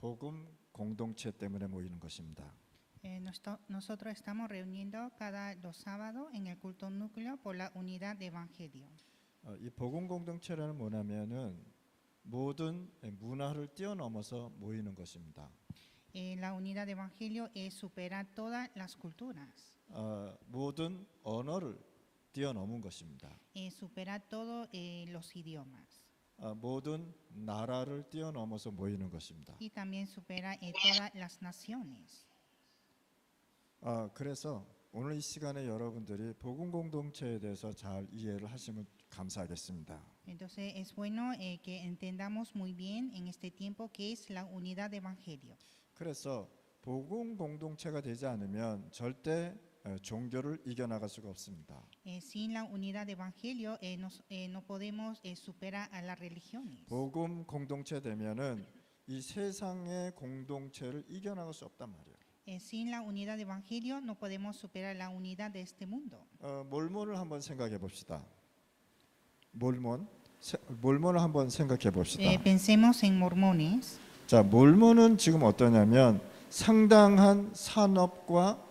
복음 공동체 때문에 모이는 것입니다. Nosotros estamos reuniendo cada los sábados en el culto núcleo por la unidad de evangelio. 이 복음 공동체라는 뭐냐면은 모든 문화를 뛰어넘어서 모이는 것입니다. La unidad de evangelio es superar todas las culturas, 모든 언어를 뛰어넘은 것입니다. superar todos los idiomas 모든 나라를 뛰어넘어서 모이는 것입니다. y también supera todas las naciones. 그래서 오늘 이 시간에 여러분들이 복음 공동체에 대해서 잘 이해를 하시면 감사하겠습니다. Entonces es bueno que entendamos muy bien en este tiempo qué es la unidad de evangelio. 그래서 복음 공동체가 되지 않으면 절대 종교를 이겨나갈 수가 없습니다. Sin la unidad de evangelio no podemos superar a las religiones. 복음 공동체 되면은 이 세상의 공동체를 이겨나갈 수 없단 말이에요. Sin la unidad de evangelio no podemos superar la unidad de este mundo. 몰몬을 한번 생각해 봅시다. 몰몬을 한번 생각해 봅시다. Pensemos en mormones. 자, 몰몬은 지금 어떠냐면 상당한 산업과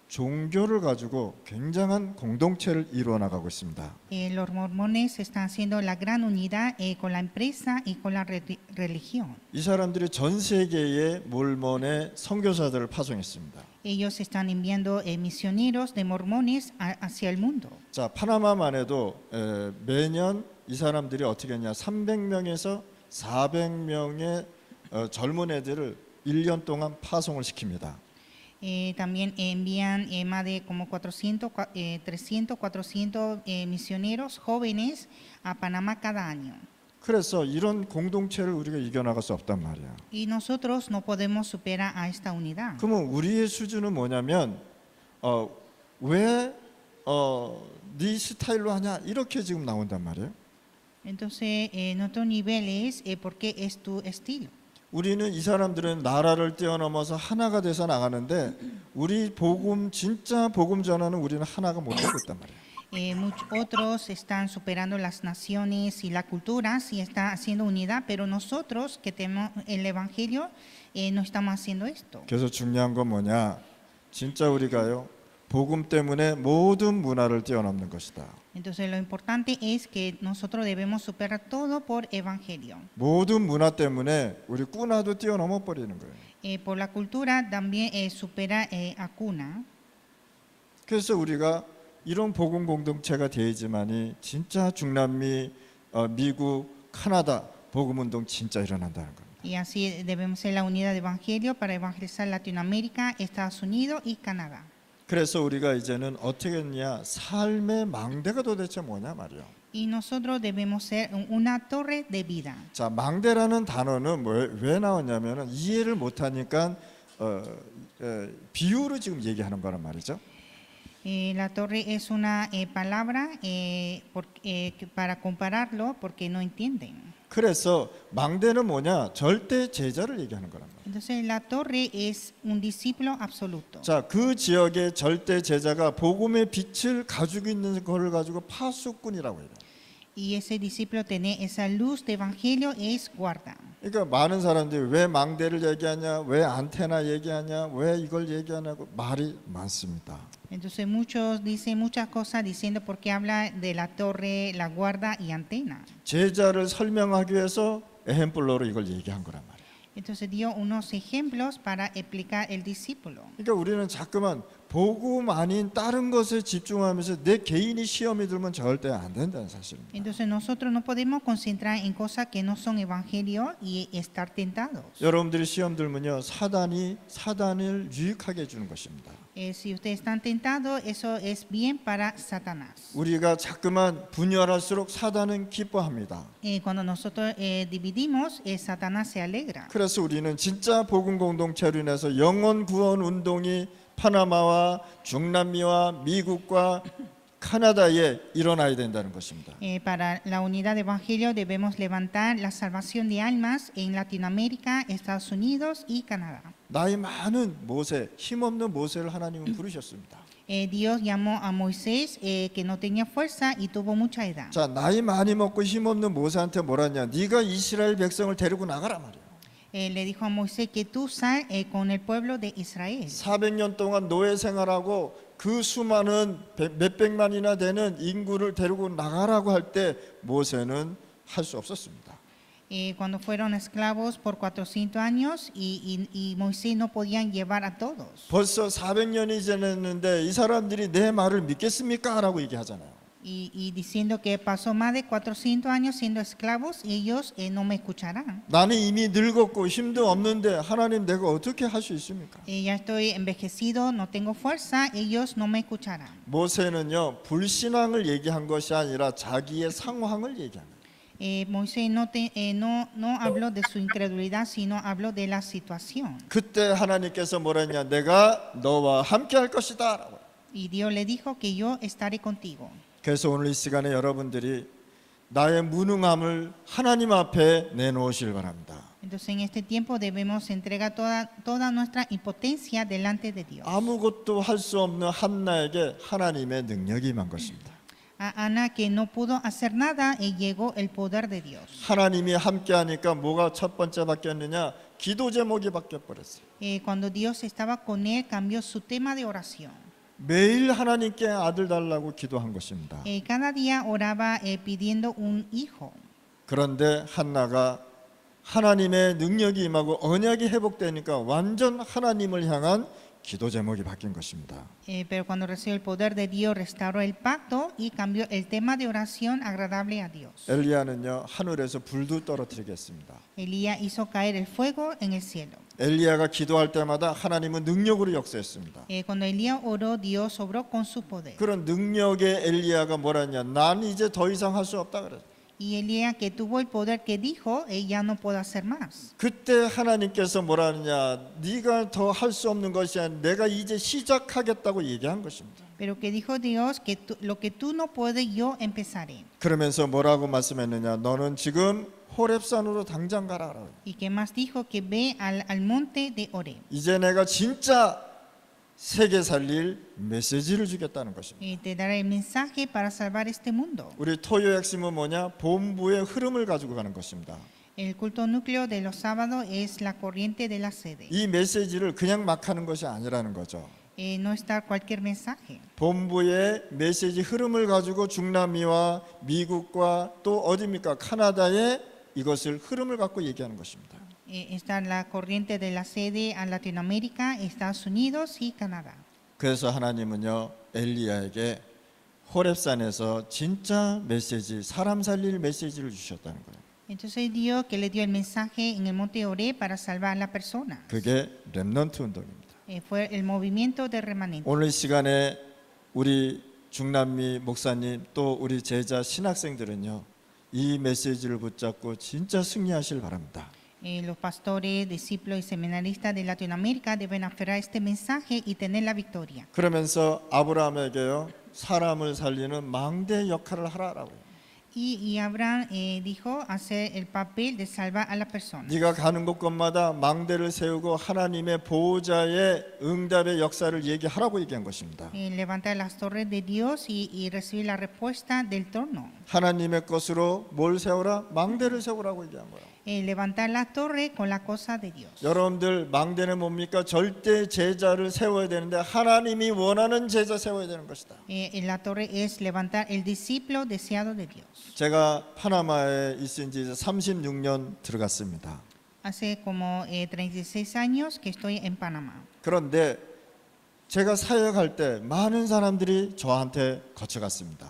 종교를 가지고 굉장한 공동체를 이루어 나가고 있습니다. Los mormones están haciendo la gran unidad con la empresa y con la religión. 이 사람들이 전 세계에 몰몬의 선교사들을 파송했습니다. Ellos están enviando misioneros de mormones hacia el mundo. 자, 파나마만 해도 매년 이 사람들이 어떻게 했냐? 300명에서 400명의 젊은 애들을 1년 동안 파송을 시킵니다. También envían más de como 300, 400 misioneros jóvenes a Panamá cada año. 그래서 이런 공동체를 우리가 이겨나갈 수 없단 말이야. Y nosotros no podemos superar a esta unidad. 그러면 우리의 수준은 뭐냐면 왜 네 스타일로 하냐 이렇게 지금 나온단 말이에요. Entonces, nuestro nivel es ¿por qué es tu estilo? 우리는 이 사람들은 나라를 뛰어넘어서 하나가 돼서 나가는데 우리 복음 진짜 복음 전하는 우리는 하나가 못 되고 있단 말이에요. Muchos otros están superando las naciones y las culturas y están haciendo unidad, pero nosotros que tenemos el evangelio no estamos haciendo esto. 그래서 중요한 건 뭐냐? 진짜 우리가요 복음 때문에 모든 문화를 뛰어넘는 것이다. Entonces lo importante es que nosotros debemos superar todo por evangelio. 모든 문화 때문에 우리 꾸나도 뛰어넘어 버리는 거예요. Por la cultura también supera a cuna. 그래서 우리가 이런 복음 공동체가 되어야지만이 진짜 중남미, 미국, 카나다 복음 운동 진짜 일어난다는 겁니다. Y así debemos ser la unidad de evangelio para evangelizar Latinoamérica, Estados Unidos y Canadá. 그래서 우리가 이제는 어떻게 했냐? 삶의 망대가 도대체 뭐냐 말이에요. Y nosotros debemos ser una torre de vida. 자, 망대라는 단어는 왜 나왔냐면은 이해를 못하니까 비유로 지금 얘기하는 거란 말이죠. La torre es una palabra para compararlo porque no entienden. 그래서 망대는 뭐냐? 절대 제자를 얘기하는 거란 말이에요. Entonces la torre es un discípulo absoluto. 자, 그 지역의 절대 제자가 복음의 빛을 가지고 있는 것을 가지고 파수꾼이라고 해요. Y ese discípulo tiene esa luz de evangelio es guarda. 그러니까 많은 사람들이 왜 망대를 얘기하냐, 왜 안테나 얘기하냐, 왜 이걸 얘기하냐고 말이 많습니다. Entonces muchos dicen muchas cosas diciendo por qué habla de la torre, la guarda y antena. 제자를 설명하기 위해서 에헴플로로 이걸 얘기한 거란 말이에요. Entonces dio unos ejemplos para explicar el discípulo. 그러니까 우리는 자꾸만 복음 아닌 다른 것에 집중하면서 내 개인이 시험이 들면 절대 안 된다는 사실입니다. Entonces nosotros no podemos concentrar en cosas que no son evangelio y estar tentados. 여러분들이 시험 들면요, 사단을 유익하게 해주는 것입니다. Si ustedes están tentados, eso es bien para Satanás. 우리가 자꾸만 분열할수록 사단은 기뻐합니다. Cuando nosotros dividimos, Satanás se alegra. 그래서 우리는 진짜 복음 공동체로 인해서 영혼 구원 운동이 파나마와 중남미와 미국과 카나다에 일어나야 된다는 것입니다. Para la unidad de evangelio debemos levantar la salvación de almas en Latinoamérica, Estados Unidos y Canadá. 나이 많은 모세, 힘없는 모세를 하나님은 부르셨습니다. Dios llamó a Moisés que no tenía fuerza y tuvo mucha edad. 자, 나이 많이 먹고 힘없는 모세한테 뭐라 했냐? 네가 이스라엘 백성을 데리고 나가라 말이에요. Le dijo a Moisés que tú sal con el pueblo de Israel. 400년 동안 노예 생활하고 그 수많은 몇백만이나 되는 인구를 데리고 나가라고 할 때 모세는 할 수 없었습니다. Cuando fueron esclavos por 400 años y Moisés no podían llevar a todos. 벌써 400년이 지났는데 이 사람들이 내 말을 믿겠습니까? 라고 얘기하잖아요. Y diciendo que pasó más de 400 años siendo esclavos y ellos no me escucharán. 나는 이미 늙었고 힘도 없는데 하나님 내가 어떻게 할 수 있습니까? Ya estoy envejecido, no tengo fuerza, ellos no me escucharán. 모세는요 불신앙을 얘기한 것이 아니라 자기의 상황을 얘기한 거예요. Moisés no habló de su incredulidad, sino habló de la situación. 그때 하나님께서 뭐라 했냐? 내가 너와 함께 할 것이다 라고. Y Dios le dijo que yo estaré contigo. 그래서 오늘 이 시간에 여러분들이 나의 무능함을 하나님 앞에 내놓으시길 바랍니다. Entonces en este tiempo debemos entregar toda nuestra impotencia delante de Dios. 아무것도 할 수 없는 한나에게 하나님의 능력이 임한 것입니다. A Ana que no pudo hacer nada, llegó el poder de Dios. 하나님이 함께 하니까 뭐가 첫 번째 바뀌었느냐? 기도 제목이 바뀌어 버렸어요. Cuando Dios estaba con él, cambió su tema de oración. 매일 하나님께 아들 달라고 기도한 것입니다. Cada día oraba pidiendo un hijo. 그런데 한나가 하나님의 능력이 임하고 언약이 회복되니까 완전 하나님을 향한 기도 제목이 바뀐 것입니다. Pero cuando recibió el poder de Dios, restauró el pacto y cambió el tema de oración agradable a Dios. 엘리야는요 하늘에서 불도 떨어뜨리겠습니다. Elías hizo caer el fuego en el cielo. 엘리야가 기도할 때마다 하나님은 능력으로 역사했습니다. Cuando Elías oró, Dios obró con su poder. 그런 능력의 엘리야가 뭐라 했냐? 난 이제 더 이상 할 수 없다 그랬어요. Y Elías que tuvo el poder que dijo, ya no puedo hacer más. 그때 하나님께서 뭐라 하느냐? 네가 더 할 수 없는 것이 아니라 내가 이제 시작하겠다고 얘기한 것입니다. Pero que dijo Dios que lo que tú no puedes, yo empezaré. 그러면서 뭐라고 말씀했느냐? 너는 지금 호렙산으로 당장 가라. Y que más dijo que ve al monte de Oreb. 이제 내가 진짜 세계 살릴 메시지를 주겠다는 것입니다. Te daré el mensaje para salvar este mundo. 우리 토요 핵심은 뭐냐? 본부의 흐름을 가지고 가는 것입니다. El culto núcleo de los sábados es la corriente de la sede. 이 메시지를 그냥 막 하는 것이 아니라는 거죠. No está cualquier mensaje. 본부의 메시지 흐름을 가지고 중남미와 미국과 또 어디입니까? 카나다에 이것을 흐름을 갖고 얘기하는 것입니다. Está la corriente de la sede a Latinoamérica, Estados Unidos y Canadá. 그래서 하나님은요 엘리야에게 호렙산에서 진짜 메시지, 사람 살릴 메시지를 주셨다는 거예요. Entonces Dios que le dio el mensaje en el monte Oreb para salvar a la persona. 그게 렘넌트 운동입니다. Fue el movimiento de remanente. 오늘 이 시간에 우리 중남미 목사님 또 우리 제자 신학생들은요 이 메시지를 붙잡고 진짜 승리하실 바랍니다. Los pastores, discípulos y seminaristas de Latinoamérica deben aferrar este mensaje y tener la victoria. 그러면서 아브라함에게요 사람을 살리는 망대 역할을 하라라고요. Y Abraham dijo hacer el papel de salvar a la persona. 네가 가는 곳곳마다 망대를 세우고 하나님의 보호자의 응답의 역사를 얘기하라고 얘기한 것입니다. Levantar las torres de Dios y recibir la respuesta del trono. 하나님의 것으로 뭘 세우라? 망대를 세우라고 얘기한 거예요. Levantar la torre con la cosa de Dios. 여러분들 망대는 뭡니까? 절대 제자를 세워야 되는데 하나님이 원하는 제자 세워야 되는 것이다. La torre es levantar el discípulo deseado de Dios. 제가 파나마에 있은 지 36년 들어갔습니다. Hace como 36 años que estoy en Panamá. 그런데 제가 사역할 때 많은 사람들이 저한테 거쳐갔습니다.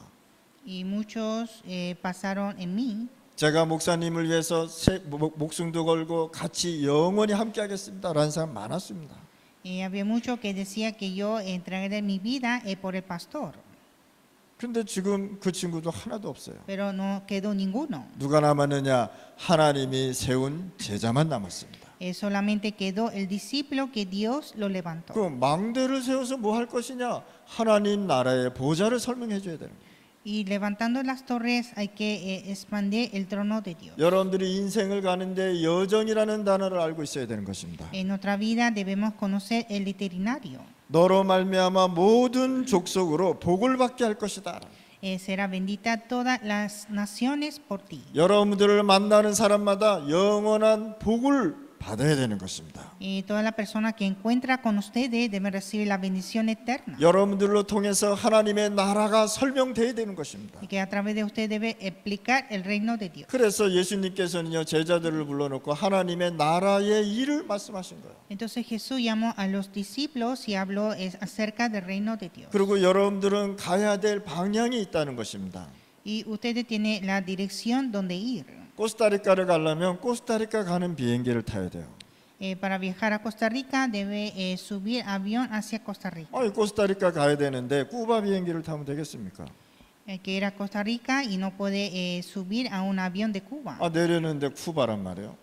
Y muchos pasaron en mí. 제가 목사님을 위해서 목숨도 걸고 같이 영원히 함께하겠습니다라는 사람 많았습니다. Había mucho que decía que yo entregaré mi vida por el pastor. 그런데 지금 그 친구도 하나도 없어요. Pero no quedó ninguno. 누가 남았느냐? 하나님이 세운 제자만 남았습니다. Solamente quedó el discípulo que Dios lo levantó. 그 망대를 세워서 뭐 할 것이냐? 하나님 나라의 보좌를 설명해 줘야 되는 거예요. Y levantando las torres hay que expandir el trono de Dios. 여러분들이 인생을 가는데 여정이라는 단어를 알고 있어야 되는 것입니다. En nuestra vida debemos conocer el itinerario. 너로 말미암아 모든 족속으로 복을 받게 할 것이다. Será bendita todas las naciones por ti. 여러분들을 만나는 사람마다 영원한 복을 받아야 되는 것입니다. Y toda la persona que encuentra con ustedes debe recibir la bendición eterna. 여러분들로 통해서 하나님의 나라가 설명돼야 되는 것입니다. Y que a través de usted debe explicar el reino de Dios. 그래서 예수님께서는요 제자들을 불러놓고 하나님의 나라의 일을 말씀하신 거예요. Entonces Jesús llamó a los discípulos y habló acerca del reino de Dios. 그리고 여러분들은 가야 될 방향이 있다는 것입니다. Y ustedes tienen la dirección donde ir. 코스타리카를 가려면 코스타리카 가는 비행기를 타야 돼요. Para viajar a Costa Rica debe subir avión hacia Costa Rica. 코스타리카 가야 되는데 쿠바 비행기를 타면 되겠습니까? Que era Costa Rica y no puede subir a un avión de Cuba. 내려는데 쿠바란 말이에요.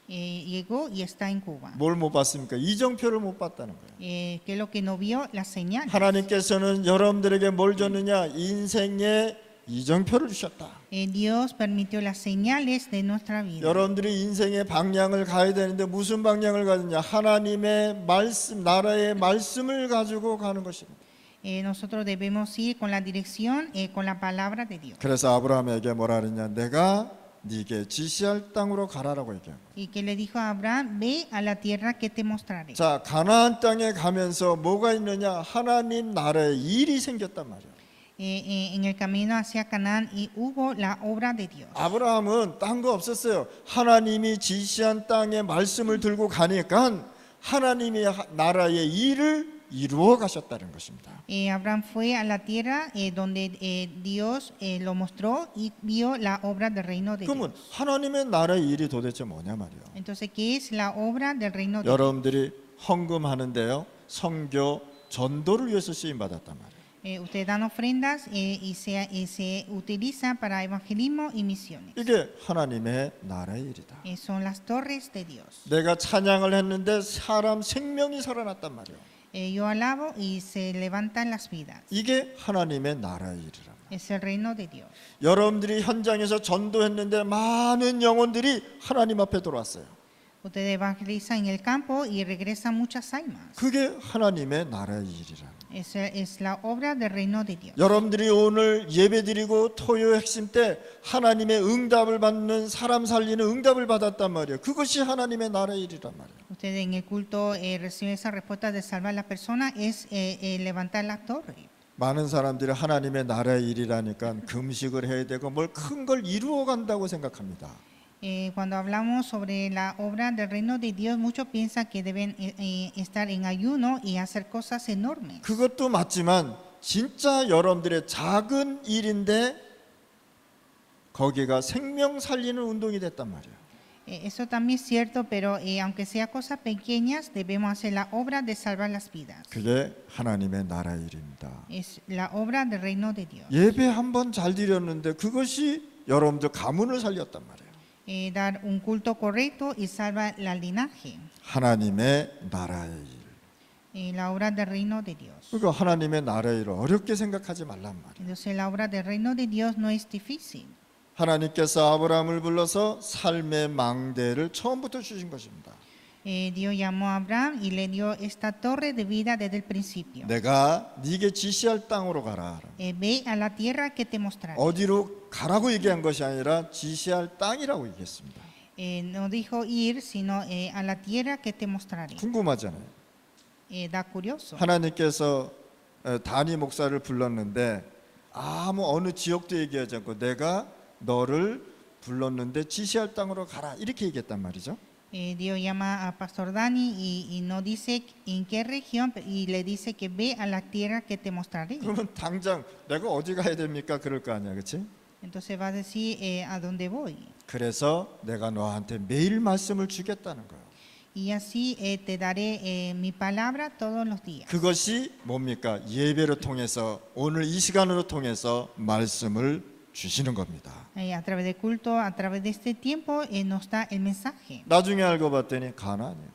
Llegó y está en Cuba. 뭘 못 봤습니까? 이정표를 못 봤다는 거예요. Que es lo que no vio la señal. 하나님께서는 여러분들에게 뭘 줬느냐? 인생의 이정표를 주셨다. Dios permitió las señales de nuestra vida. 여러분들이 인생의 방향을 가야 되는데 무슨 방향을 가느냐? 하나님의 말씀, 나라의 말씀을 가지고 가는 것입니다. Nosotros debemos ir con la dirección, con la palabra de Dios. 그래서 아브라함에게 뭐라 그러냐? 내가 네게 지시할 땅으로 가라라고 얘기한 거예요. Y que le dijo a Abraham, ve a la tierra que te mostraré. 자, 가나안 땅에 가면서 뭐가 있느냐? 하나님 나라의 일이 생겼단 말이에요. En el camino hacia Canaán y hubo la obra de Dios. 아브라함은 딴 거 없었어요. 하나님이 지시한 땅에 말씀을 들고 가니까 하나님의 나라의 일을 이루어 가셨다는 것입니다. Abraham fue a la tierra donde Dios lo mostró y vio la obra del reino de 그러면 Dios. 하나님의 나라의 일이 도대체 뭐냐 말이에요. Entonces, ¿qué es la obra del reino de Dios? 여러분들이 헌금하는데요. 선교 전도를 위해서 쓰임 받았단 말이에요. Ustedes dan ofrendas y se utiliza para evangelismo y misiones. 이게 하나님의 나라의 일이다. Son las torres de Dios. 내가 찬양을 했는데 사람 생명이 살아났단 말이에요. Yo alabo y se levantan las vidas. 이게 하나님의 나라의 일이라. Es el reino de Dios. 여러분들이 현장에서 전도했는데 많은 영혼들이 하나님 앞에 돌아왔어요. Ustedes evangelizan en el campo y regresan muchas almas. 그게 하나님의 나라의 일이라. Es la obra del reino de Dios. 여러분들이 오늘 예배드리고 토요 핵심 때 하나님의 응답을 받는 사람 살리는 응답을 받았단 말이에요. 그것이 하나님의 나라의 일이란 말이에요. Ustedes en el culto reciben esa respuesta de salvar a la persona, es levantar la torre. 많은 사람들이 하나님의 나라의 일이라니까 금식을 해야 되고 뭘 큰 걸 이루어 간다고 생각합니다. Cuando hablamos sobre la obra del reino de Dios, muchos piensan que deben estar en ayuno y hacer cosas enormes. 그것도 맞지만 진짜 여러분들의 작은 일인데 거기가 생명 살리는 운동이 됐단 말이에요. Eso también es cierto, pero aunque sea cosas pequeñas, debemos hacer la obra de salvar las vidas. 그게 하나님의 나라의 일입니다. Es la obra del reino de Dios. 예배 한 번 잘 드렸는데 그것이 여러분들 가문을 살렸단 말이에요. Dar un culto correcto y salva la linaje. 하나님의 나라의 일. La obra del reino de Dios. 그러니까 하나님의 나라의 일을 어렵게 생각하지 말란 말이에요. Entonces la obra del reino de Dios no es difícil. 하나님께서 아브라함을 불러서 삶의 망대를 처음부터 주신 것입니다. Dios llamó a Abraham y le dio esta torre de vida desde el principio. 내가 네게 지시할 땅으로 가라. Ve a la tierra que te mostraré. 어디로 가라고 얘기한 것이 아니라 지시할 땅이라고 얘기했습니다. No dijo ir, sino a la tierra que te mostraré. 궁금하잖아요. Da curioso. 하나님께서 다니 목사를 불렀는데 아무 어느 지역도 얘기하지 않고 내가 너를 불렀는데 지시할 땅으로 가라 이렇게 얘기했단 말이죠. Dios llama a Pastor Dani y no dice en qué región y le dice que ve a la tierra que te mostraré. 그러면 당장 내가 어디 가야 됩니까? 그럴 거 아니야, 그렇지? Entonces va a decir a dónde voy. 그래서 내가 너한테 매일 말씀을 주겠다는 거예요. Y así te daré mi palabra todos los días. 그것이 뭡니까? 예배를 통해서 오늘 이 시간으로 통해서 말씀을 주시는 겁니다. A través del culto, a través de este tiempo, nos da el mensaje. 나중에 알고 봤더니 가나안이에요.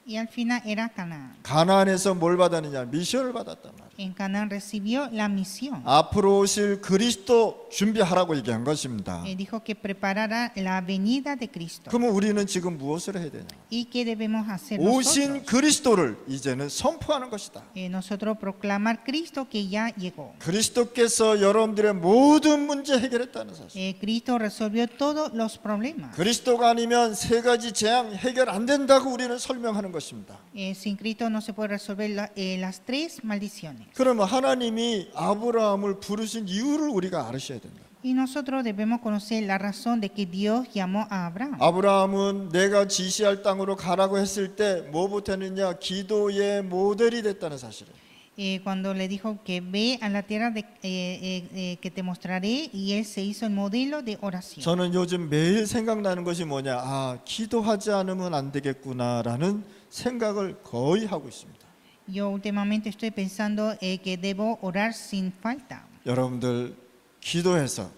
Y al final era Canaán. 가나안에서 뭘 받았느냐? 미션을 받았단 말이에요. En Canaán recibió la misión. 앞으로 오실 그리스도 준비하라고 얘기한 것입니다. Dijo que preparara la venida de Cristo. 그러면 우리는 지금 무엇을 해야 되냐? ¿Y qué debemos hacer 오신 nosotros? 그리스도를 이제는 선포하는 것이다. Nosotros proclamar Cristo que ya llegó. 그리스도께서 여러분들의 모든 문제 해결했다는 사실. Cristo resolvió todos los problemas. 그리스도가 아니면 세 가지 재앙 해결 안 된다고 우리는 설명하는 것입니다. Sin Cristo no se puede resolver las tres maldiciones. 그러면 하나님이 아브라함을 부르신 이유를 우리가 알으셔야 된다. Y nosotros debemos conocer la razón de que Dios llamó a Abraham. 아브라함은 내가 지시할 땅으로 가라고 했을 때 뭐부터 했느냐? 기도의 모델이 됐다는 사실을. Cuando le dijo que ve a la tierra que te mostraré, y él se hizo el modelo de oración. 저는 요즘 매일 생각나는 것이 뭐냐? 아, 기도하지 않으면 안 되겠구나라는 생각을 거의 하고 있습니다. Yo últimamente estoy pensando que debo orar sin falta. 여러분들 기도해서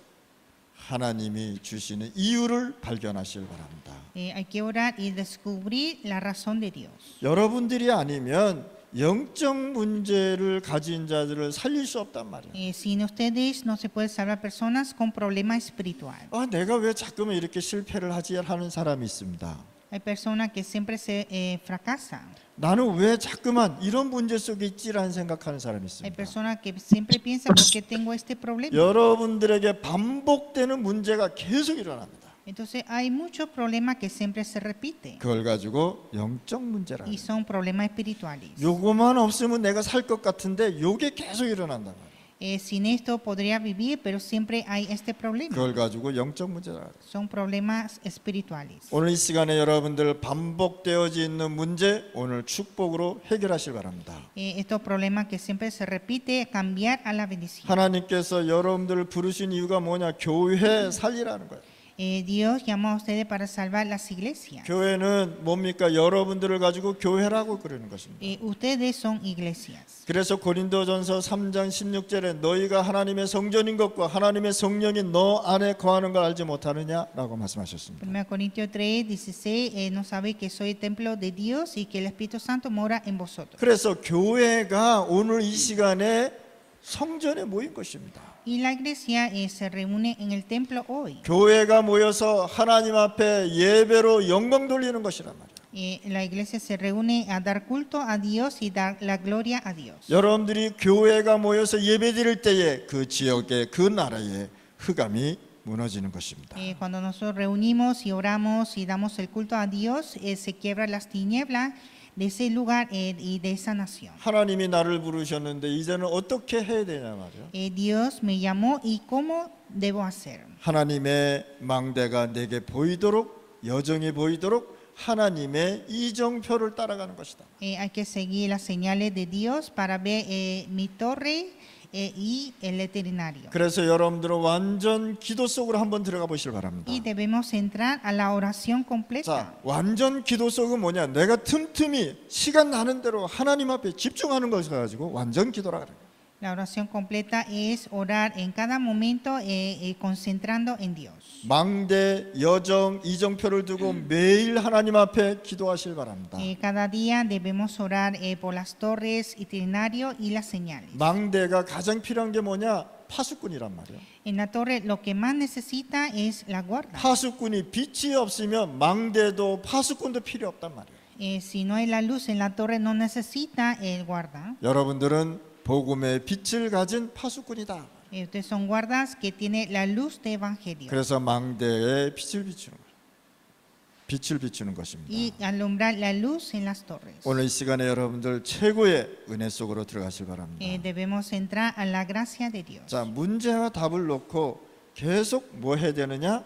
하나님이 주시는 이유를 발견하시길 바랍니다. Hay que orar y descubrir la razón de Dios. 여러분들이 아니면 영적 문제를 가진 자들을 살릴 수 없단 말이에요. Sin ustedes no se puede salvar personas con problema espiritual. 아, 내가 왜 자꾸만 이렇게 실패를 하지 하는 사람이 있습니다. Hay personas que siempre se fracasan. 나는 왜 자꾸만 이런 문제 속에 있지라는 생각하는 사람이 Hay 있습니다. personas que siempre piensan por qué tengo este problema. 여러분들에게 반복되는 문제가 계속 일어납니다. Entonces hay muchos problemas que siempre se repiten 그걸 가지고 영적 문제라. y son problemas espirituales. 요거만 없으면 내가 살 것 같은데 요게 계속 일어난단 말이에요. Sin esto podría vivir, pero siempre hay este problema. 그걸 가지고 영적 문제라. Son problemas espirituales. 오늘 이 시간에 여러분들 반복되어져 있는 문제 오늘 축복으로 해결하실 바랍니다. Estos problemas que siempre se repite, cambiar a la bendición. 하나님께서 여러분들을 부르신 이유가 뭐냐? 교회 살리라는 거예요. Dios llamó a ustedes para salvar las iglesias. 교회는 뭡니까? 여러분들을 가지고 교회라고 그러는 것입니다. Ustedes son iglesias. 그래서 고린도전서 3장 16절에 너희가 하나님의 성전인 것과 하나님의 성령이 너 안에 거하는 걸 알지 못하느냐라고 말씀하셨습니다. 1 Corintios 3:16, no sabéis que soy el templo de Dios y que el Espíritu Santo mora en vosotros. 그래서 교회가 오늘 이 시간에 성전에 모인 것입니다. Y la iglesia se reúne en el templo hoy. 교회가 모여서 하나님 앞에 예배로 영광 돌리는 것이란 말이에요. La iglesia se reúne a dar culto a Dios y dar la gloria a Dios. 여러분들이 교회가 모여서 예배드릴 때에 그 지역의 그 나라의 흑암이 무너지는 것입니다. Cuando nosotros reunimos y oramos y damos el culto a Dios, se quiebran las tinieblas de ese lugar y de esa nación. 하나님이 나를 부르셨는데 이제는 어떻게 해야 되냐 말이에요. Dios me llamó y cómo debo hacer. 하나님의 망대가 내게 보이도록 여정이 보이도록 하나님의 이정표를 따라가는 것이다. Hay que seguir las señales de Dios para ver mi torre y el veterinario. 그래서 여러분들은 완전 기도 속으로 한번 들어가 보시길 바랍니다. Y debemos entrar a la oración completa. 자, 완전 기도 속은 뭐냐? 내가 틈틈이 시간 나는 대로 하나님 앞에 집중하는 것을 가지고 완전 기도라 그래요. La oración completa es orar en cada momento concentrando en Dios. 망대, 여정, 이정표를 두고 매일 하나님 앞에 기도하시길 바랍니다. Cada día debemos orar por las torres, itinerario y las señales. 망대가 가장 필요한 게 뭐냐? 파수꾼이란 말이에요. En la torre lo que más necesita es la guarda. 파수꾼이 빛이 없으면 망대도 파수꾼도 필요 없단 말이에요. Si no hay la luz en la torre no necesita el guarda. 여러분들은 복음의 빛을 가진 파수꾼이다. Ustedes son guardas que tienen la luz de evangelio. 그래서 망대에 빛을 비추는 거예요. 빛을 비추는 것입니다. Y alumbrar la luz en las torres. 오늘 이 시간에 여러분들 최고의 은혜 속으로 들어가실 바랍니다. Debemos entrar a la gracia de Dios. 자, 문제와 답을 놓고 계속 뭐 해야 되느냐?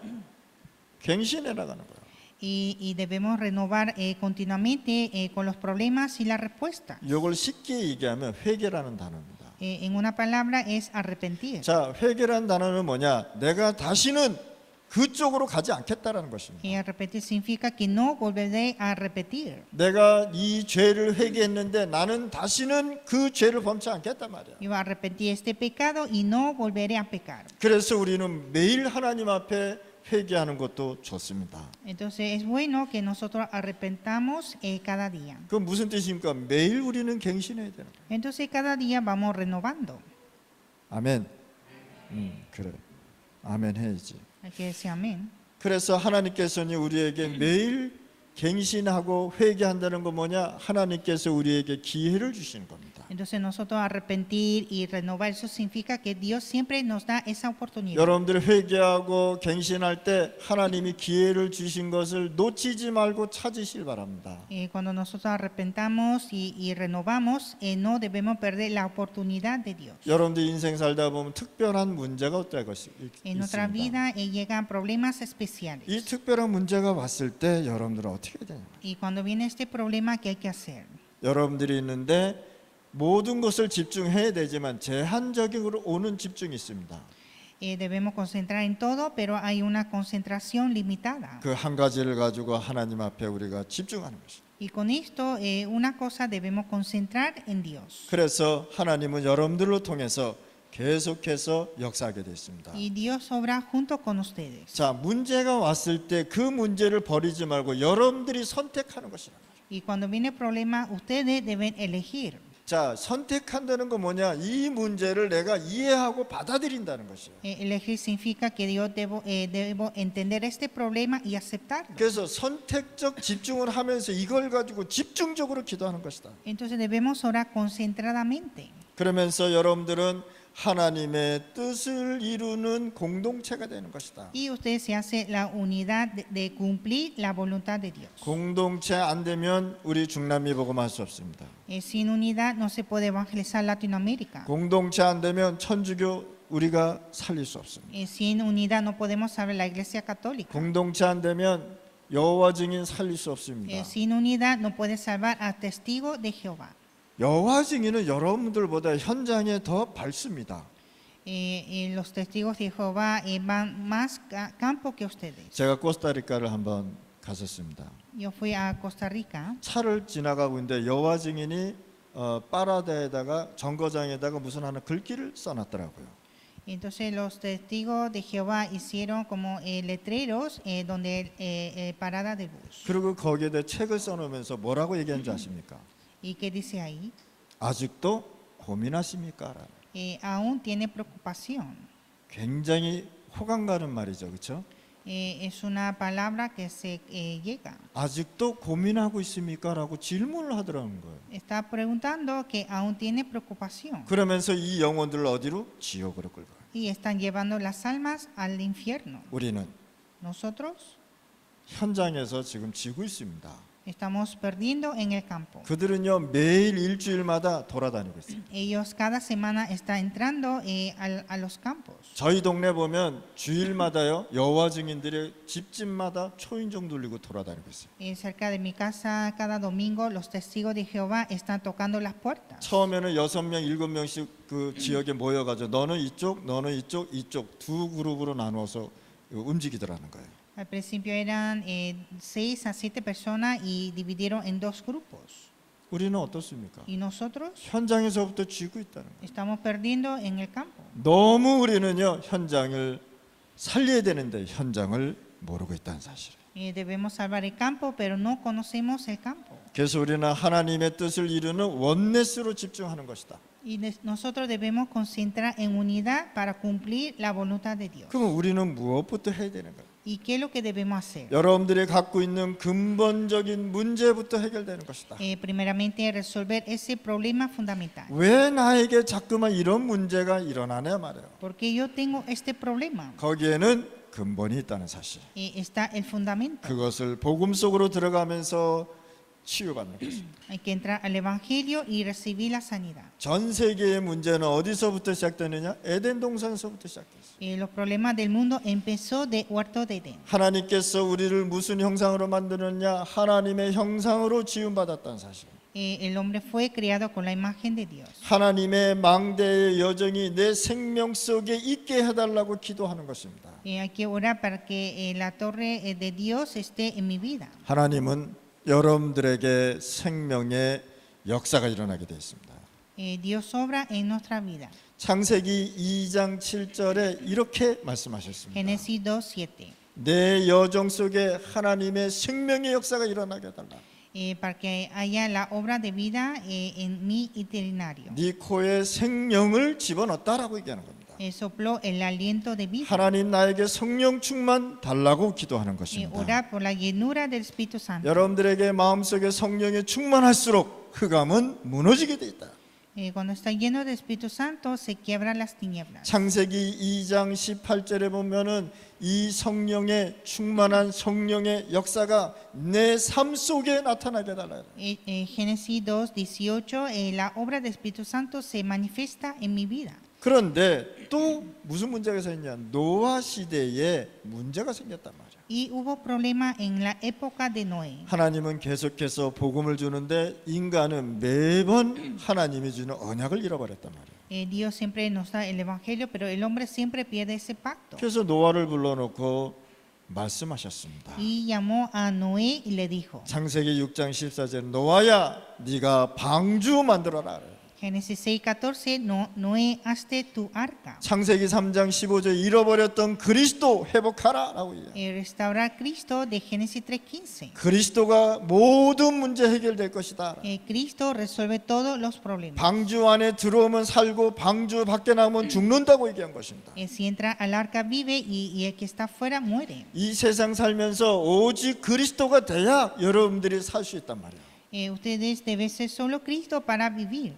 갱신해 나가는 거예요. Y debemos renovar continuamente con los problemas y la respuesta. 이걸 쉽게 얘기하면 회개라는 단어입니다. En una palabra es arrepentir. 자, 회개라는 단어는 뭐냐? 내가 다시는 그쪽으로 가지 않겠다라는 것입니다. Y arrepentir significa que no volveré a repetir. 내가 이 죄를 회개했는데 나는 다시는 그 죄를 범치 않겠단 말이야. Yo arrepentí este pecado y no volveré a pecar. 그래서 우리는 매일 하나님 앞에 회개하는 것도 좋습니다. Entonces es bueno que nosotros arrepentamos cada día. 그 무슨 뜻입니까? 매일 우리는 갱신해야 되는 거예요. Entonces cada día vamos renovando. 아멘. 그래. 아멘 해야지. Hay que decir amén. 그래서 하나님께서는 우리에게 매일 갱신하고 회개한다는 거 뭐냐? 하나님께서 우리에게 기회를 주시는 겁니다. Entonces nosotros arrepentir y renovar, eso significa que Dios siempre nos da esa oportunidad. 여러분들 회개하고 갱신할 때 하나님이 기회를 주신 것을 놓치지 말고 찾으실 바랍니다. Cuando nosotros arrepentamos y renovamos, no debemos perder la oportunidad de Dios. 여러분들 인생 살다 보면 특별한 문제가 어떨 것이 En nuestra 있습니다. vida llegan problemas especiales. 이 특별한 문제가 왔을 때 여러분들은 어떻게 해야 되냐? Y cuando viene este problema, ¿qué hay que hacer? 여러분들이 있는데 모든 것을 집중해야 되지만 제한적으로 오는 집중이 있습니다. Debemos concentrar en todo, pero hay una concentración limitada. 그 한 가지를 가지고 하나님 앞에 우리가 집중하는 것입니다. Y con esto, una cosa debemos concentrar en Dios. 그래서 하나님은 여러분들을 통해서 계속해서 역사하게 되어 있습니다. Y Dios obra junto con ustedes. 자, 문제가 왔을 때 그 문제를 버리지 말고 여러분들이 선택하는 것이란 말이에요. Y cuando viene el problema, ustedes deben elegir. 자, 선택한다는 건 뭐냐? 이 문제를 내가 이해하고 받아들인다는 것이에요. Elegir significa que Dios debo entender este problema y aceptarlo. 그래서 선택적 집중을 하면서 이걸 가지고 집중적으로 기도하는 것이다. Entonces debemos orar concentradamente. 그러면서 여러분들은 하나님의 뜻을 이루는 공동체가 되는 것이다. Y usted se hace la unidad de cumplir la voluntad de Dios. 공동체 안 되면 우리 중남미 복음할 수 없습니다. Sin unidad no se puede evangelizar Latinoamérica. 공동체 안 되면 천주교 우리가 살릴 수 없습니다. Sin unidad no podemos salvar la Iglesia Católica. 공동체 안 되면 여호와 증인 살릴 수 없습니다. Sin unidad no puede salvar a testigo de Jehová. 여호와 증인은 여러분들보다 현장에 더 밝습니다. Los testigos de Jehová van más campo que ustedes. 제가 코스타리카를 한번 갔었습니다. Yo fui a Costa Rica. 차를 지나가고 있는데 여호와 증인이 파라다에다가 정거장에다가 무슨 하나 글귀를 써놨더라고요. Entonces los testigos de Jehová hicieron como letreros donde parada de bus. 그리고 거기에다 책을 써놓으면서 뭐라고 얘기하는지 아십니까? ¿Y qué dice ahí? 아직도 고민하십니까? Aún tiene preocupación. 굉장히 호감 가는 말이죠, 그렇죠? Es una palabra que se llega. 아직도 고민하고 있습니까? 라고 질문을 하더라는 거예요. Está preguntando que aún tiene preocupación. 그러면서 이 영혼들을 어디로? 지옥으로 끌고 가요. Y están llevando las almas al infierno. 우리는 Nosotros 현장에서 지금 지고 있습니다. estamos perdiendo en el campo. 그들은요 매일 일주일마다 돌아다니고 있어요. Ellos cada semana están entrando a los campos. 저희 동네 보면 주일마다요 여호와 증인들이 집집마다 초인종 돌리고 돌아다니고 있어요. Cerca de mi casa cada domingo los testigos de Jehová están tocando las puertas. 처음에는 6명, 7명씩 그 지역에 모여가지고 너는 이쪽, 너는 이쪽, 이쪽 두 그룹으로 나누어서 움직이더라는 거예요. Al principio eran 6 a 7 personas y dividieron en 2 grupos. 우리는 어떻습니까? Y nosotros 현장에서부터 쥐고 있다는 거예요. estamos perdiendo en el campo. 너무 우리는요 현장을 살려야 되는데 현장을 모르고 있다는 사실이에요. Debemos salvar el campo, pero no conocemos el campo. 그래서 우리는 하나님의 뜻을 이루는 원네스로 집중하는 것이다. Y nosotros debemos concentrar en unidad para cumplir la voluntad de Dios. 그럼 우리는 무엇부터 해야 되는 거예요? ¿Y qué es lo que debemos hacer? 여러분들이 갖고 있는 근본적인 문제부터 해결되는 것이다. Primeramente, resolver ese problema fundamental. 왜 나에게 자꾸만 이런 문제가 일어나냐 말이에요. Porque yo tengo este problema. 거기에는 근본이 있다는 사실. Está el fundamento. 그것을 복음 속으로 들어가면서 치유받는 것입니다. Hay que entrar al Evangelio y recibir la sanidad. 전 세계의 문제는 어디서부터 시작되느냐? 에덴 동산에서부터 시작됐어요. Los problemas del mundo empezó de Huerto de Edén. 하나님께서 우리를 무슨 형상으로 만드느냐? 하나님의 형상으로 지음받았다는 사실. El hombre fue creado con la imagen de Dios. 하나님의 망대의 여정이 내 생명 속에 있게 해달라고 기도하는 것입니다. Hay que orar para que la torre de Dios esté en mi vida. 하나님은 여러분들에게 생명의 역사가 일어나게 되어 있습니다. Dios obra en nuestra vida. 창세기 2장 7절에 이렇게 말씀하셨습니다. Génesis 2:7. 내 여정 속에 하나님의 생명의 역사가 일어나게 해달라. para que haya la obra de vida en mi itinerario. 네 코에 생명을 집어넣었다라고 얘기하는 겁니다. Sopló el aliento de vida. 하나님 나에게 성령 충만 달라고 기도하는 것입니다. Orar por la llenura del Espíritu Santo. 여러분들에게 마음속에 성령이 충만할수록 흑암은 무너지게 돼 있다. Cuando está lleno del Espíritu Santo se quiebran las tinieblas. 창세기 2장 18절에 보면은 이 성령의 충만한 성령의 역사가 내 삶 속에 나타나게 달라요. Génesis 2:18, la obra del Espíritu Santo se manifiesta en mi vida. 그런데 또 무슨 문제가 생겼냐? 노아 시대에 문제가 생겼단 말이야. Y hubo problema en la época de Noé. 하나님은 계속해서 복음을 주는데 인간은 매번 하나님이 주는 언약을 잃어버렸단 말이야. Dios siempre nos da el evangelio, pero el hombre siempre pierde ese pacto. 그래서 노아를 불러놓고 말씀하셨습니다. Y llamó a Noé y le dijo, 창세기 6장 14절 노아야 네가 방주 만들어라. Génesis 6:14, Noé, hazte tu arca. 창세기 3장 15절 잃어버렸던 그리스도 회복하라 라고 얘기해요. Restaurar Cristo de Génesis 3:15. 그리스도가 모든 문제 해결될 것이다. Cristo resuelve todos los problemas. 방주 안에 들어오면 살고 방주 밖에 나오면 죽는다고 얘기한 것입니다. Si entra al arca vive y el que está fuera muere. 이 세상 살면서 오직 그리스도가 돼야 여러분들이 살 수 있단 말이에요. Ustedes deben ser solo Cristo para vivir.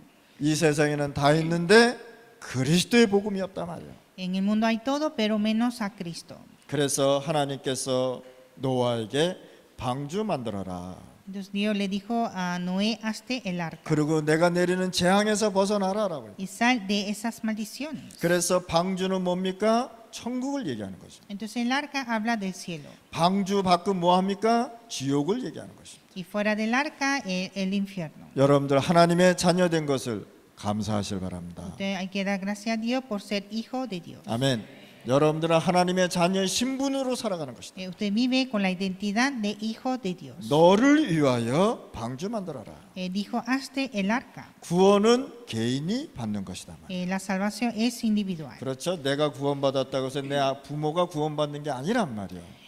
이 세상에는 다 있는데 그리스도의 복음이 없단 말이에요. En el mundo hay todo, pero menos a Cristo. 그래서 하나님께서 노아에게 방주 만들어라. Entonces Dios le dijo a Noé, hazte el arca 그리고 내가 내리는 재앙에서 벗어나라라고 해요. y sal de esas maldiciones. 그래서 방주는 뭡니까? 천국을 얘기하는 거죠. Entonces el arca habla del cielo 방주 밖은 뭐 합니까? 지옥을 얘기하는 것입니다. y fuera del arca el infierno. 여러분들 하나님의 자녀된 것을 감사하실 바랍니다. Entonces hay que dar gracias a Dios por ser hijo de Dios. 아멘. 여러분들은 하나님의 자녀의 신분으로 살아가는 것이다. Usted vive con la identidad de hijo de Dios. 너를 위하여 방주 만들어라. Dijo, hazte el arca. 구원은 개인이 받는 것이다. La salvación es individual. 그렇죠. 내가 구원받았다고 해서 내 부모가 구원받는 게 아니란 말이에요.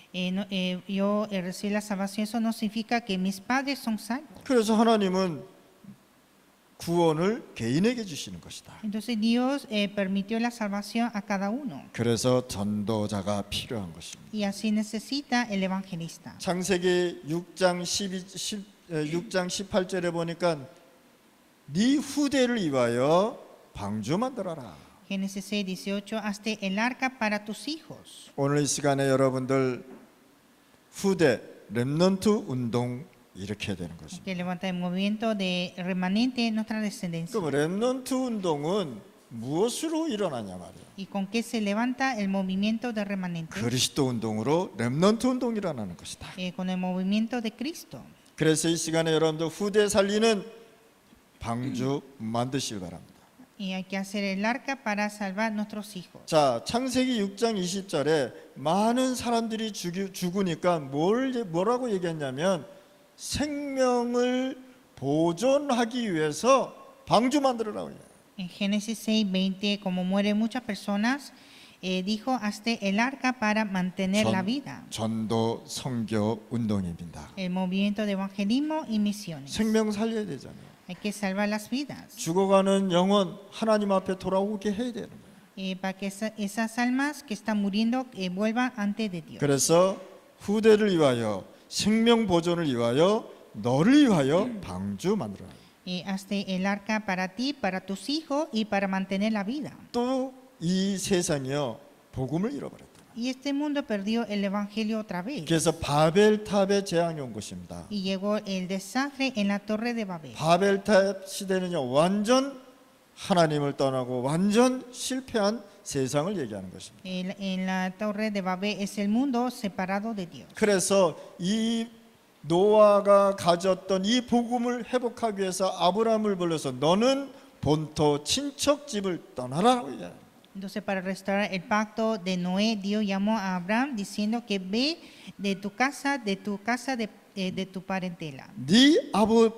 Yo recibí la salvación, eso no significa que mis padres son salvos. 그래서 하나님은 구원을 개인에게 주시는 것이다. Entonces Dios permitió la salvación a cada uno. 그래서 전도자가 필요한 것입니다. Y así necesita el evangelista. 창세기 6장 18절에 보니까 네 후대를 위하여 방주 만들어라. Génesis 6:18, hazte el arca para tus hijos. 오늘 이 시간에 여러분들 후대 렘넌트 운동 이렇게 해야 되는 것입니다. Que levanta el movimiento de remanente de nuestra descendencia. 그럼 렘넌트 운동은 무엇으로 일어나냐 말이에요. ¿Y con qué se levanta el movimiento de remanente? 그리스도 운동으로 렘넌트 운동이 일어나는 것이다. Con el movimiento de Cristo. 그래서 이 시간에 여러분들 후대 살리는 방주 만드시기 바랍니다. Y hay que hacer el arca para salvar nuestros hijos. 자, 창세기 6장 20절에 많은 사람들이 죽으니까 뭐라고 얘기했냐면 생명을 보존하기 위해서 방주 만들으라고 해요. En Génesis 6:20, como mueren muchas personas, dijo, hazte el arca para mantener la vida. 전도 선교 운동입니다. El movimiento de evangelismo y misiones. 생명 살려야 되잖아요. Hay que salvar las vidas. 죽어가는 영혼 하나님 앞에 돌아오게 해야 되는 거예요. Para que esas almas que están muriendo vuelvan ante de Dios. 그래서 후대를 위하여 생명 보존을 위하여 너를 위하여 방주 만들어라. Hazte el arca para ti, para tus hijos y para mantener la vida. 또 이 세상이요 복음을 잃어버렸다. Y este mundo perdió el evangelio otra vez. 그래서 바벨탑의 재앙이 온 것입니다. Y llegó el desastre en la torre de Babel. 바벨탑 시대는요 완전 하나님을 떠나고 완전 실패한 세상을 얘기하는 것입니다. En la torre de Babel es el mundo separado de Dios. 그래서 이 노아가 가졌던 이 복음을 회복하기 위해서 아브라함을 불러서 너는 본토 친척 집을 떠나라라고 얘기해요. Entonces, para restaurar el pacto de Noé, Dios llamó a Abraham diciendo que ve de tu casa de tu parentela 네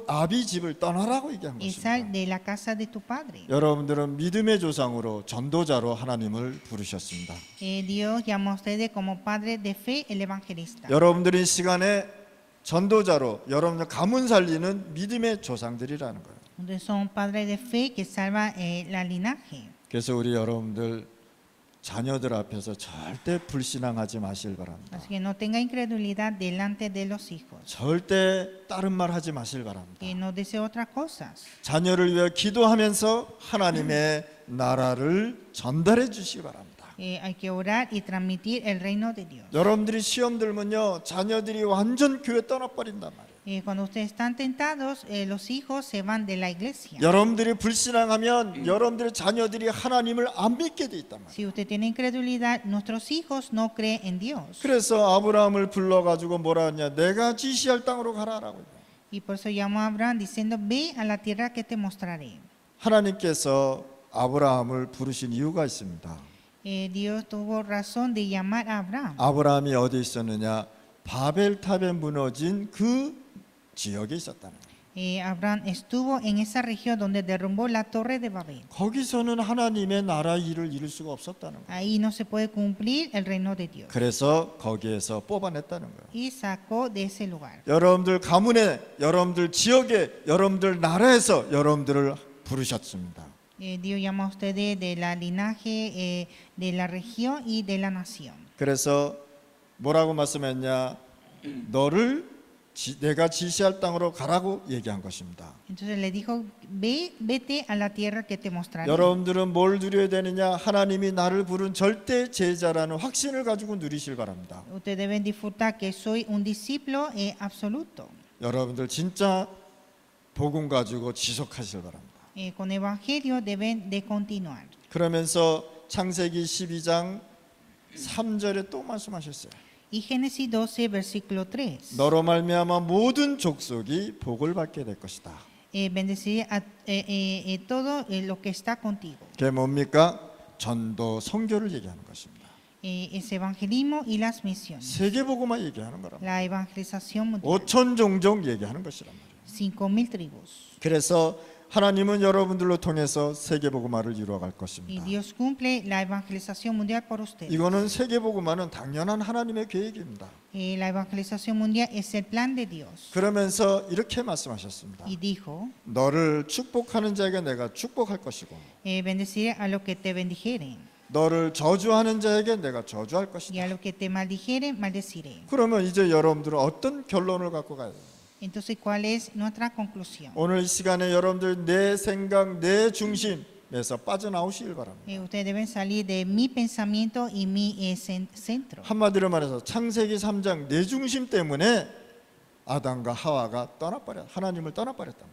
아비 집을 떠나라고 얘기한 y sal 것입니다. de la casa de tu padre. 여러분들은 믿음의 조상으로 전도자로 하나님을 부르셨습니다. Dios llamó a ustedes como padre de fe el evangelista. 여러분들이 이 시간에 전도자로 여러분들 가문 살리는 믿음의 조상들이라는 거예요. Ustedes son padres de fe que salva la linaje. 그래서 우리 여러분들 자녀들 앞에서 절대 불신앙하지 마실 바랍니다. Así que no tenga incredulidad delante de los hijos. 절대 다른 말 하지 마실 바랍니다. Que no desee otras cosas. 자녀를 위해 기도하면서 하나님의 나라를 전달해 주시기 바랍니다. Hay que orar y transmitir el reino de Dios. 여러분들이 시험 들면요, 자녀들이 완전 교회 떠나버린단 말이에요. Cuando ustedes están tentados, los hijos se van de la iglesia. 여러분들이 불신앙하면 여러분들의 자녀들이 하나님을 안 믿게 돼 있단 말이에요. Si usted tiene incredulidad, nuestros hijos no creen en Dios. 그래서 아브라함을 불러가지고 뭐라 하냐, 내가 지시할 땅으로 가라라고 해요. Y por eso llamó a Abraham diciendo, ve a la tierra que te mostraré. 하나님께서 아브라함을 부르신 이유가 있습니다. Dios tuvo razón de llamar a Abraham. 아브라함이 어디 있었느냐, 바벨탑에 무너진 그 지역에 있었다는 거예요. Abraham estuvo en esa región donde derrumbó la torre de Babel. 거기서는 하나님의 나라 일을 이룰 수가 없었다는 거예요. Ahí no se puede cumplir el reino de Dios. 그래서 거기에서 뽑아냈다는 거예요. Y sacó de ese lugar. 여러분들 가문에, 여러분들 지역에, 여러분들 나라에서 여러분들을 부르셨습니다. Dios llama a ustedes de la linaje de la región y de la nación. 그래서 뭐라고 말씀했냐, 너를 내가 지시할 땅으로 가라고 얘기한 것입니다. Entonces le dijo, vete a la tierra que te mostraré. 여러분들은 뭘 누려야 되느냐, 하나님이 나를 부른 절대 제자라는 확신을 가지고 누리실 바랍니다. Ustedes deben disfrutar que soy un discípulo absoluto. 여러분들 진짜 복음 가지고 지속하실 바랍니다. Con evangelio deben de continuar. 그러면서 창세기 12장 3절에 또 말씀하셨어요. Y Génesis 12, versículo 3. 너로 말미암아 모든 족속이 복을 받게 될 것이다. Bendeciré a todo lo que está contigo. 그게 뭡니까? 전도 선교를 얘기하는 것입니다. Es evangelismo y las misiones. 세계복음화 얘기하는 거랍니다. La evangelización mundial. 5천 종족 얘기하는 것이란 말이에요. 5,000 tribus. 그래서 하나님은 여러분들로 통해서 세계복음화를 이루어갈 Y 것입니다. Dios cumple la evangelización mundial por ustedes. 이거는 세계복음화는 당연한 하나님의 계획입니다. La evangelización mundial es el plan de Dios. 그러면서 이렇게 말씀하셨습니다. Y dijo, 너를 축복하는 자에게 내가 축복할 것이고 bendeciré a los que te bendijeren, 너를 저주하는 자에게 내가 저주할 y 것이다. a los que te maldijeren, maldeciré. 그러면 이제 여러분들은 어떤 결론을 갖고 가야 돼요? Entonces, ¿cuál es nuestra conclusión? 오늘 이 시간에 여러분들 내 생각, 내 중심에서 빠져나오시길 바랍니다. Ustedes deben salir de mi pensamiento y mi centro. 한마디로 말해서 창세기 3장 내 중심 때문에 아담과 하와가 하나님을 떠나버렸단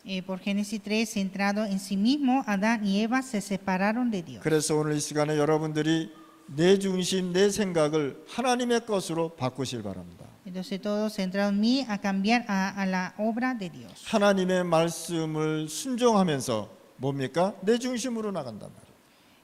말이에요. Por Génesis 3, centrado en sí mismo, Adán y Eva se separaron de Dios. 그래서 오늘 이 시간에 여러분들이 내 중심, 내 생각을 하나님의 것으로 바꾸실 바랍니다. Entonces, todo centrado en mí a cambiar a la obra de Dios. 하나님의 말씀을 순종하면서 뭡니까? 내 중심으로 나간단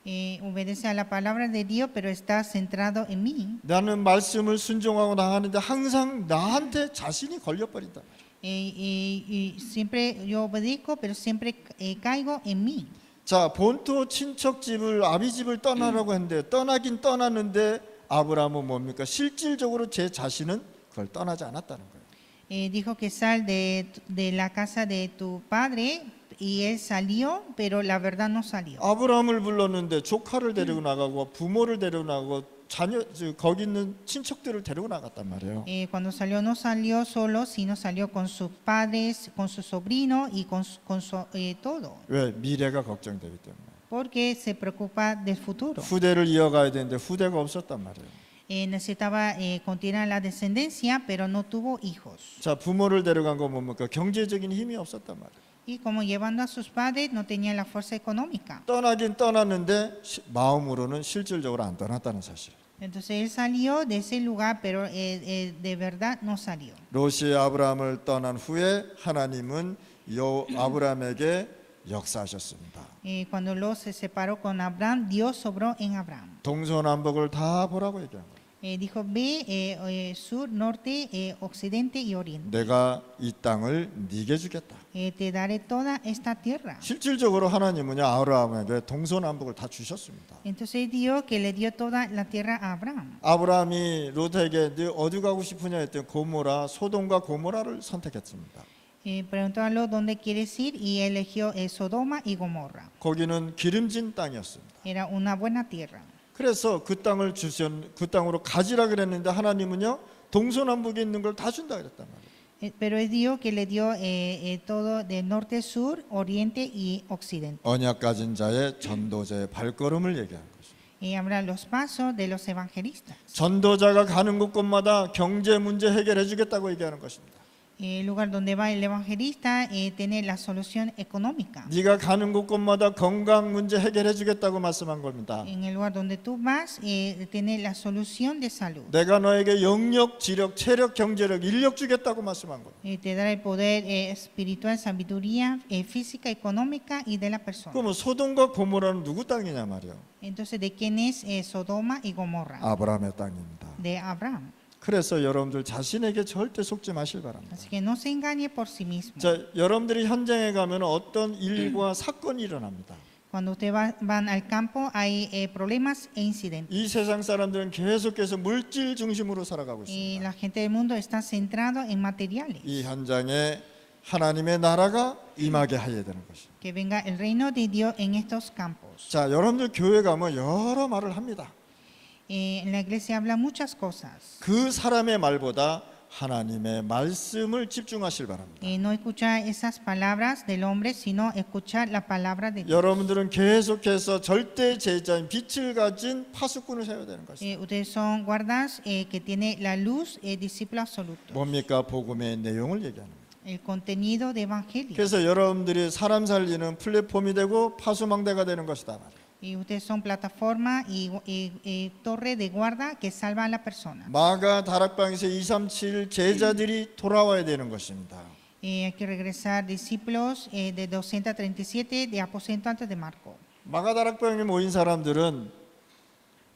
말이에요. Obedece a la palabra de Dios, pero está centrado en mí. 나는 말씀을 순종하고 나가는데 항상 나한테 자신이 걸려버린단 말이에요. Y siempre yo obedezco, pero siempre caigo en mí. 자, 본토 친척 집을 아비 집을 떠나라고 했는데 떠나긴 떠났는데 아브라함은 뭡니까? 실질적으로 제 자신은 그걸 떠나지 않았다는 거예요. Dijo que sal de la casa de tu padre y él salió, pero la verdad no salió. 아브라함을 불렀는데 조카를 데리고 나가고 부모를 데리고 나가고 거기 있는 친척들을 데리고 나갔단 말이에요. Cuando salió no salió solo, sino salió con sus padres, con su sobrino y con todo. 왜? 미래가 걱정되기 때문에. Porque se preocupa del futuro. 후대를 이어가야 되는데 후대가 없었단 말이에요. Necesitaba continuar la descendencia, pero no tuvo hijos. 자, 부모를 데려간 거 뭡니까? 경제적인 힘이 없었단 말이에요. Y como llevando a sus padres, no tenía la fuerza económica. 떠나긴 떠났는데 마음으로는 실질적으로 안 떠났다는 사실. Entonces él salió de ese lugar, pero de verdad no salió. 롯이 아브라함을 떠난 후에 하나님은 아브라함에게 역사하셨습니다. Cuando Lot se separó con Abraham, Dios sobró en Abraham. 동서남북을 다 보라고 얘기한 거예요. Dijo, ve sur, norte, occidente y oriente. 내가 이 땅을 네게 주겠다. Te daré toda esta tierra. 실질적으로 하나님은요 아브라함에게 동서남북을 다 주셨습니다. Entonces Dios que le dio toda la tierra a Abraham. 아브라함이 롯에게 너 어디 가고 싶으냐 했더니 고모라 소돔과 고모라를 선택했습니다. Preguntó a Lot dónde quieres ir y eligió Sodoma y Gomorra. 거기는 기름진 땅이었습니다. Era una buena tierra. 그래서 그 땅을 그 땅으로 가지라 그랬는데 하나님은요 동서남북에 있는 걸 다 준다 그랬단 말이에요. Pero es Dios que le dio todo de norte, sur, oriente y occidente. 언약 가진 자의 전도자의 발걸음을 얘기하는 것입니다. Y habla los pasos de los evangelistas. 전도자가 가는 곳곳마다 경제 문제 해결해 주겠다고 얘기하는 것입니다. El lugar donde va el evangelista tiene la solución económica. 네가 가는 곳곳마다 건강 문제 해결해 주겠다고 말씀한 겁니다. En el lugar donde tú vas, tiene la solución de salud. 내가 너에게 영력, 지력, 체력, 경제력, 인력 주겠다고 말씀한 거예요. Te dará el poder espiritual, sabiduría física, económica y de la persona. 그러면 소돔과 고모라는 누구 땅이냐 말이에요. Entonces, ¿de quién es Sodoma y Gomorra? 아브라함의 땅입니다. De Abraham. 그래서 여러분들 자신에게 절대 속지 마실 바랍니다. Así que no se engañe por sí mismo. 자, 여러분들이 현장에 가면 어떤 일과 사건이 일어납니다. Cuando ustedes van al campo hay problemas e incidentes. 이 세상 사람들은 계속해서 물질 중심으로 살아가고 Y 있습니다. la gente del mundo está centrado en materiales. 이 현장에 하나님의 나라가 임하게 하여야 되는 것입니다. Que venga el reino de Dios en estos campos. 자, 여러분들 교회 가면 여러 말을 합니다. En la iglesia habla muchas cosas. 그 사람의 말보다 하나님의 말씀을 집중하실 바랍니다. No escuchar esas palabras del hombre, sino escuchar la palabra de Dios. 여러분들은 계속해서 절대 제자인 빛을 가진 파수꾼을 세워야 되는 것입니다. Ustedes son guardas que tiene la luz, discípulo absoluto. 뭡니까? 복음의 내용을 얘기하는 거예요. El contenido de evangelio. 그래서 여러분들이 사람 살리는 플랫폼이 되고 파수망대가 되는 것이다 말이에요. Y ustedes son plataforma y torre de guarda que salva a la persona. 마가 다락방에서 237 제자들이 돌아와야 되는 것입니다. Hay que regresar discípulos de 237 de aposento antes de Marco. 마가 다락방에 모인 사람들은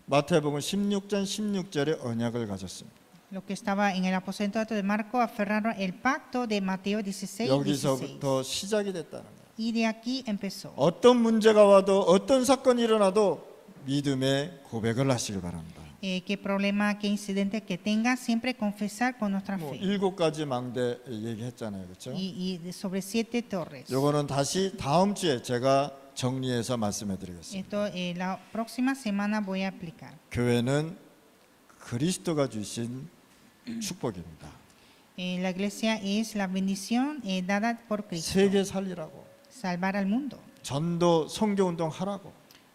마태복음 16장 16절의 언약을 가졌습니다. Los que estaban en el aposento antes de Marco aferraron el pacto de Mateo 16, 16. 여기서부터 시작이 됐다는 거예요. Y de aquí empezó. 어떤 문제가 와도 어떤 사건이 일어나도 믿음의 고백을 하시길 바랍니다. Qué problema, qué incidente que tenga, siempre confesar con nuestra 뭐 fe. 7가지 망대 얘기했잖아요, 그렇죠? Y sobre 7 torres. 요거는 다시 다음 주에 제가 정리해서 말씀해드리겠습니다. Esto la próxima semana voy a aplicar. 교회는 그리스도가 주신 축복입니다. La iglesia es la bendición dada por Cristo. 세계 살리라고, Salvar al mundo. 전도 선교 운동 하라고,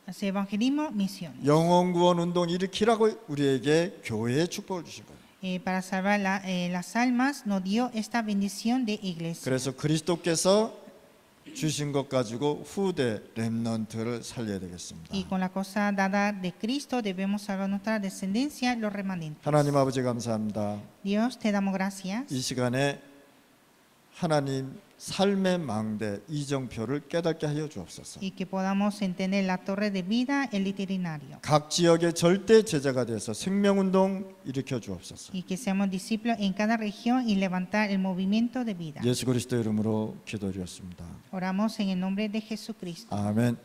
Hacer evangelismo, misiones. 영혼 구원 운동 일으키라고 우리에게 교회의 축복을 주신 거예요. Para salvar las almas nos dio esta bendición de iglesia. 그래서 그리스도께서 주신 것 가지고 후대 렘넌트를 살려야 되겠습니다. Y con la cosa dada de Cristo debemos salvar nuestra descendencia, los remanentes. 하나님 아버지 감사합니다. Dios, te damos gracias. 이 시간에 하나님 삶의 망대 이정표를 깨닫게 하여 주옵소서. Y que podamos entender la torre de vida, el itinerario. 각 지역의 절대 제자가 되어서 생명운동 일으켜 주옵소서. Y que seamos discípulos en cada región y levantar el movimiento de vida. 예수 그리스도 이름으로 기도드렸습니다. Oramos en el nombre de Jesucristo. 아멘.